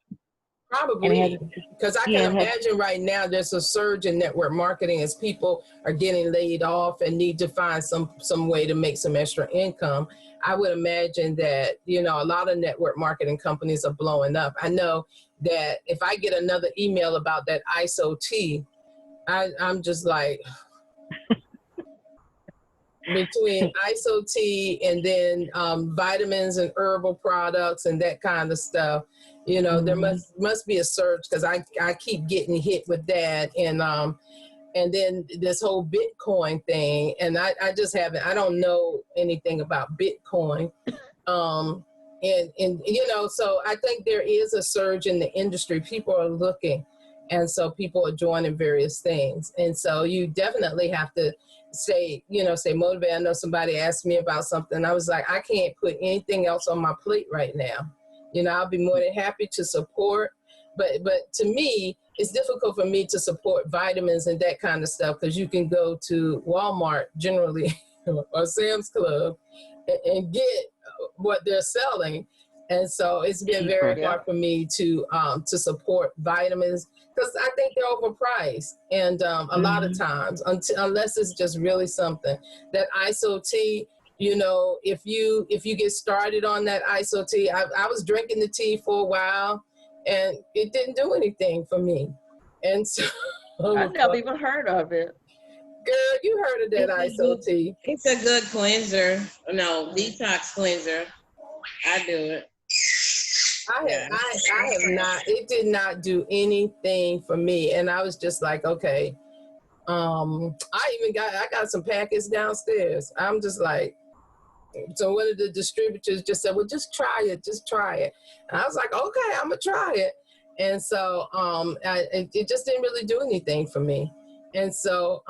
Probably, because I can imagine right now there's a surge in network marketing as people are getting laid off and need to find some way to make some extra income. I would imagine that, you know, a lot of network marketing companies are blowing up. I know that if I get another email about that ISO tea, I'm just like, between ISO tea and then vitamins and herbal products and that kind of stuff, you know, there must be a surge, because I keep getting hit with that, and then this whole Bitcoin thing, and I don't know anything about Bitcoin, and you know, so I think there is a surge in the industry. People are looking, and so people are joining various things, and so you definitely have to stay motivated. I know somebody asked me about something. I was like, I can't put anything else on my plate right now. You know, I'll be more than happy to support, but to me, it's difficult for me to support vitamins and that kind of stuff, because you can go to Walmart generally or Sam's Club and get what they're selling. And so it's been very hard for me to support vitamins, because I think they're overpriced. And a lot of times, unless it's just really something, that ISO tea, you know, if you get started on that ISO tea, I was drinking the tea for a while and it didn't do anything for me. And so I never even heard of it. Girl, you heard of that ISO tea. It's a good cleanser. No, detox cleanser. I do it. I have not. It did not do anything for me, and I was just like, okay. I got some packets downstairs. I'm just like, so one of the distributors just said, well, just try it. And I was like, okay, I'm gonna try it. And so it just didn't really do anything for me. And so,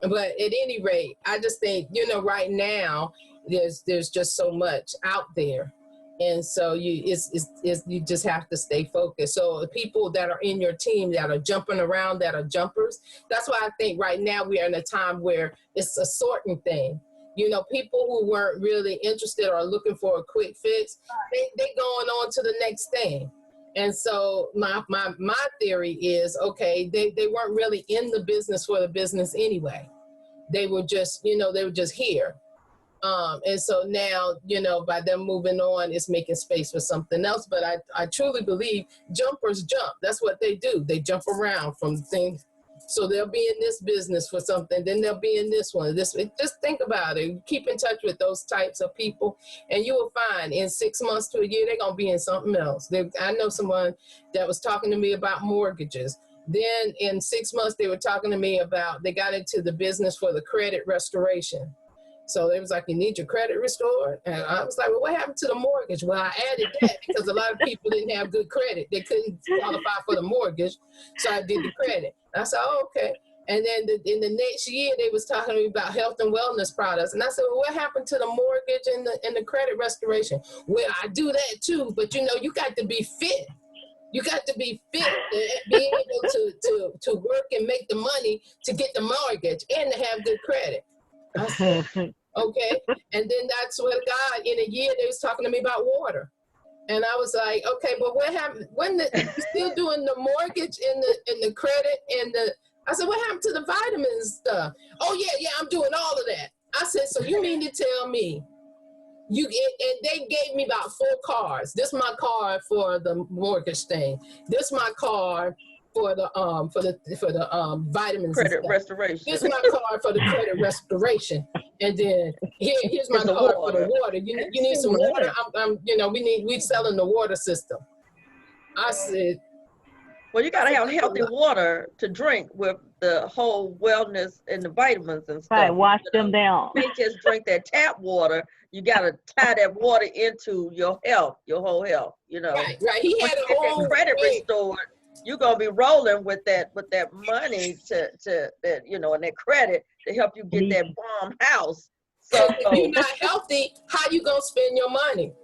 but at any rate, I just think, you know, right now there's just so much out there. And so you just have to stay focused. So the people that are in your team that are jumping around, that are jumpers, that's why I think right now we are in a time where it's a sorting thing. You know, people who weren't really interested or looking for a quick fix, they going on to the next thing. And so my theory is, okay, they weren't really in the business for the business anyway. They were just, you know, they were just here. And so now, you know, by them moving on, it's making space for something else. But I truly believe jumpers jump. That's what they do. They jump around from things. So they'll be in this business for something, then they'll be in this one. Just think about it. Keep in touch with those types of people, and you will find in 6 months to a year, they're going to be in something else. I know someone that was talking to me about mortgages. Then in 6 months, they were talking to me about, they got into the business for the credit restoration. So they was like, you need your credit restored? And I was like, well, what happened to the mortgage? Well, I added that because a lot of people didn't have good credit. They couldn't qualify for the mortgage. So I did the credit. I said, oh, okay. And then in the next year, they was talking to me about health and wellness products. And I said, well, what happened to the mortgage and the credit restoration? Well, I do that too, but you know, you got to be fit. You got to be fit to be able to work and make the money to get the mortgage and to have good credit. I said, Okay. And then that's what God, in a year, they was talking to me about water. And I was like, okay, but what happened when you still doing the mortgage and the credit and I said, what happened to the vitamins stuff? Oh yeah, I'm doing all of that. I said, so you mean to tell me and they gave me about 4 cards. This is my card for the mortgage thing. This is my card for the vitamins. Credit restoration. This is my card for the credit restoration. And then here's my card for the water. You need some water? We selling the water system. I said, well, you got to have healthy water to drink with the whole wellness and the vitamins and stuff. Right, wash them down. You can't just drink that tap water. You got to tie that water into your health, your whole health, Right. He had a whole credit restored. You're gonna be rolling with that money to that and that credit to help you get that bomb house. So if you're not healthy, how you gonna spend your money?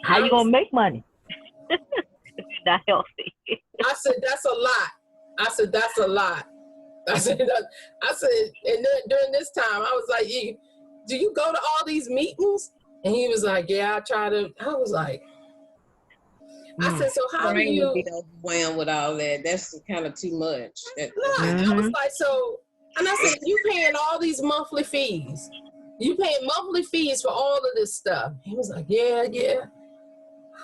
How you gonna make money? If you're not healthy. I said that's a lot. I said that's a lot. I said, and then during this time, I was like, do you go to all these meetings? And he was like, yeah, I try to. I was like. I said, so how do you be overwhelmed with all that? That's kind of too much. I was like, so, and I said, you paying all these monthly fees. You paying monthly fees for all of this stuff. He was like, yeah.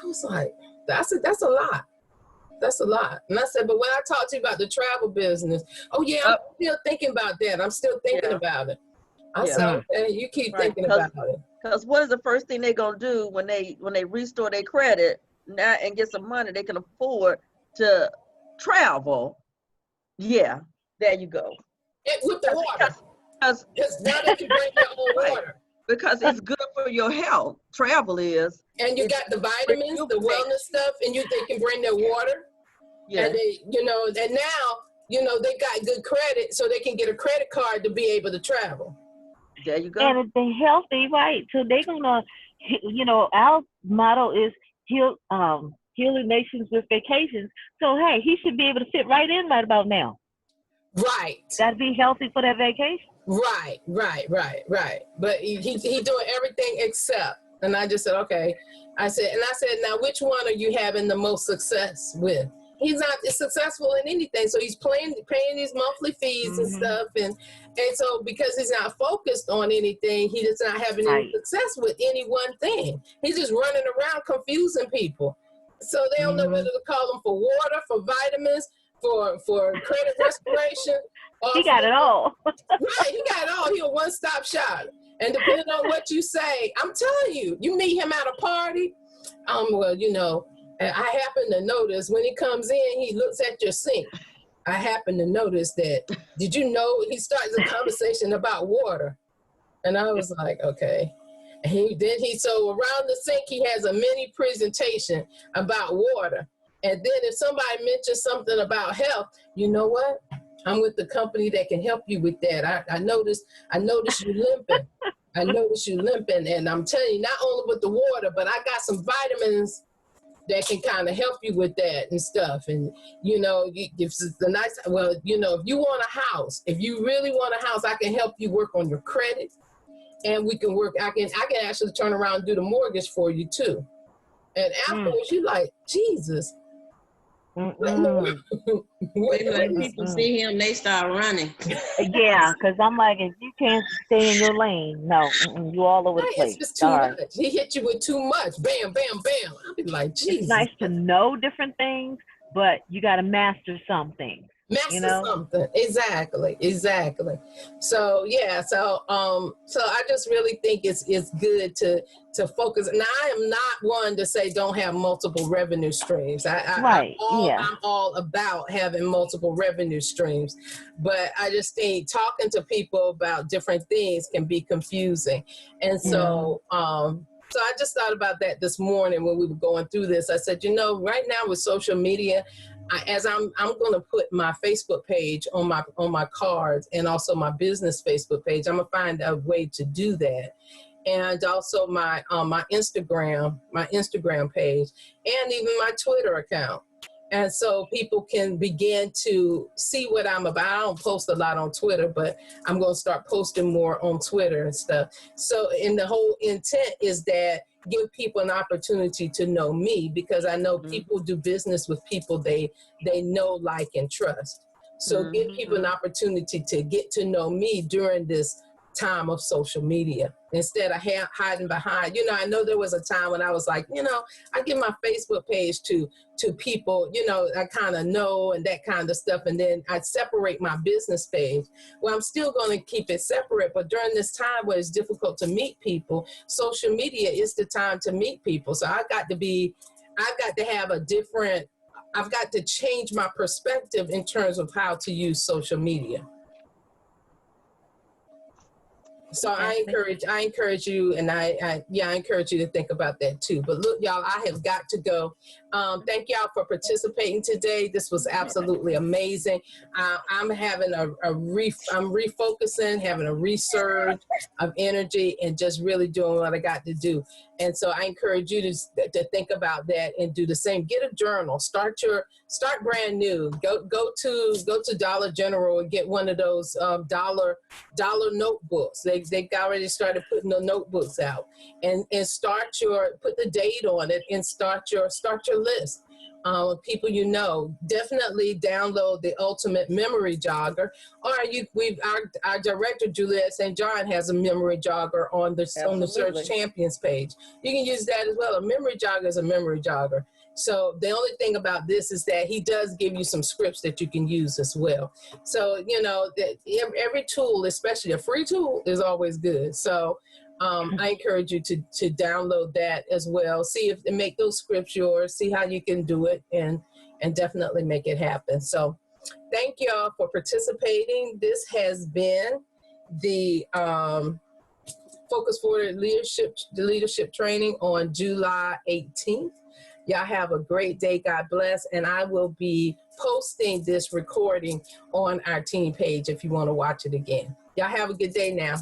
I was like, that's a lot. That's a lot. And I said, but when I talked to you about the travel business, oh yeah, I'm still thinking about that. I'm still thinking about it. I said, okay, you keep thinking about it. Because what is the first thing they're gonna do when they restore their credit now and get some money they can afford to travel? Yeah, there you go. With the water. Because now they can bring their own water. Because it's good for your health. Travel is. And you got the vitamins, the wellness stuff, and they can bring their water. Yeah. And they, and now, they got good credit, so they can get a credit card to be able to travel. There you go. And if they're healthy, right? So they're gonna, our motto is healing nations with vacations. So hey, he should be able to fit right in right about now. Right. Gotta be healthy for that vacation. Right. But he doing everything except. And I just said, okay. I said, now which one are you having the most success with? He's not successful in anything. So he's paying these monthly fees and stuff. And so because he's not focused on anything, he does not have any success with any one thing. He's just running around confusing people. So they don't know whether to call him for water, for vitamins, for credit restoration. He got it all. Right, he got it all. He a one-stop shop. And depending on what you say, I'm telling you, you meet him at a party, I happen to notice when he comes in, he looks at your sink. I happen to notice that. Did you know he starts a conversation about water? And I was like, okay. And so around the sink, he has a mini presentation about water. And then if somebody mentions something about health, you know what? I'm with the company that can help you with that. I noticed you limping. I noticed you limping. And I'm telling you, not only with the water, but I got some vitamins that can kind of help you with that and stuff. And, if you want a house, if you really want a house, I can help you work on your credit. And we can work, I can actually turn around and do the mortgage for you too. And afterwards, you're like, Jesus. When people see him, they start running. Yeah, because I'm like, if you can't stay in your lane, no, you all over the place. It's just too much. He hit you with too much. Bam, bam, bam. I'll be like, Jesus. It's nice to know different things, but you got to master something. Something. Exactly. So yeah, so I just really think it's good to focus. Now I am not one to say don't have multiple revenue streams. I'm all about having multiple revenue streams, but I just think talking to people about different things can be confusing. And so so I just thought about that this morning when we were going through this. I said, right now with social media, I'm going to put my Facebook page on my cards and also my business Facebook page. I'm gonna find a way to do that, and also my Instagram page, and even my Twitter account. And so people can begin to see what I'm about. I don't post a lot on Twitter, but I'm going to start posting more on Twitter and stuff. So, and the whole intent is that give people an opportunity to know me, because I know people do business with people they know, like, and trust. So give people an opportunity to get to know me during this time of social media, instead of hiding behind, you know, I know there was a time when I was like, you know, I give my Facebook page to people, you know, I kind of know and that kind of stuff. And then I'd separate my business page. Well, I'm still going to keep it separate. But during this time where it's difficult to meet people, social media is the time to meet people. So I've got to have a different, I've got to change my perspective in terms of how to use social media. So I encourage you, and I encourage you to think about that too. But look, y'all, I have got to go. Thank y'all for participating today. This was absolutely amazing. I'm having I'm refocusing, having a resurge of energy, and just really doing what I got to do. And so I encourage you to think about that and do the same. Get a journal. Start brand new. Go to Dollar General and get one of those dollar notebooks. They already started putting the notebooks out, and put the date on it and start your list. People you know, definitely download the Ultimate Memory Jogger, or our director Juliet St. John has a memory jogger on the Search Champions page. You can use that as well. A memory jogger is a memory jogger. So the only thing about this is that he does give you some scripts that you can use as well. So, you know, that every tool, especially a free tool, is always good. So I encourage you to download that as well. See if make those scripts yours, see how you can do it, and definitely make it happen. So thank y'all for participating. This has been the Focus Forward leadership training on July 18th. Y'all have a great day. God bless. And I will be posting this recording on our team page if you want to watch it again. Y'all have a good day now.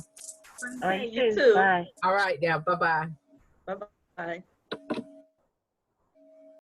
You too. Bye. All right now. Bye-bye. Bye-bye.